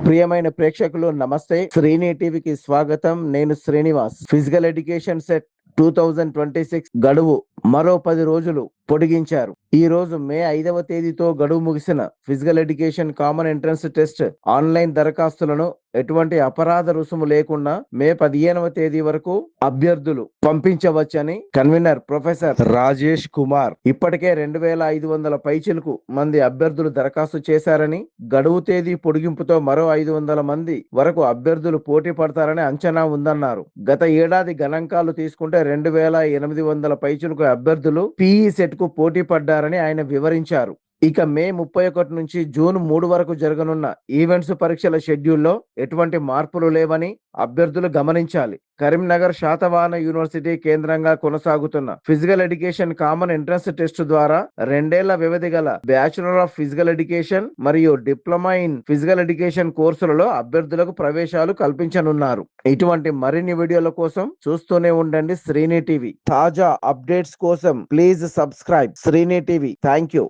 ప్రియమైన ప్రేక్షకులు నమస్తే. శ్రీని టీవీకి స్వాగతం. నేను శ్రీనివాస్. ఫిజికల్ ఎడ్యుకేషన్ సెట్ 2026 గడువు మరో 10 రోజులు పొడిగించారు. ఈ రోజు మే 5వ తేదీతో గడువు ముగిసిన physical education common entrance test online దరఖాస్తులను ఎటువంటి అపరాధ రుసుము లేకుండా మే 15వ తేదీ వరకు అభ్యర్థులు పంపించవచ్చని కన్వీనర్ ప్రొఫెసర్ రాజేష్ కుమార్ ఇప్పటికే 2500 పైచిలకు మంది అభ్యర్థులు దరఖాస్తు చేశారని, గడువు తేదీ పొడిగింపుతో మరో 500 మంది వరకు అభ్యర్థులు పోటీ పడతారని అంచనా ఉందన్నారు. గత ఏడాది గణాంకాలు తీసుకుంటే 2800 పైచిలకు అభ్యర్థులు పీఈ సెట్ కు పోటీ పడ్డారని ఆయన వివరించారు. ఇక మే 31 నుంచి జూన్ 3 వరకు జరగనున్న ఈవెంట్స్ పరీక్షల షెడ్యూల్లో ఎటువంటి మార్పులు లేవని అభ్యర్థులు గమనించాలి. కరీంనగర్ శాతవాహన యూనివర్సిటీ కేంద్రంగా కొనసాగుతున్న physical education common entrance test ద్వారా 2 ఏళ్ల వ్యవధి గల బ్యాచులర్ ఆఫ్ ఫిజికల్ ఎడ్యుకేషన్ మరియు డిప్లొమా ఇన్ ఫిజికల్ ఎడ్యుకేషన్ కోర్సులలో అభ్యర్థులకు ప్రవేశాలు కల్పించనున్నారు. ఇటువంటి మరిన్ని వీడియోల కోసం చూస్తూనే ఉండండి శ్రీని టీవీ. తాజా అప్డేట్స్ కోసం please subscribe Srini TV. Thank you.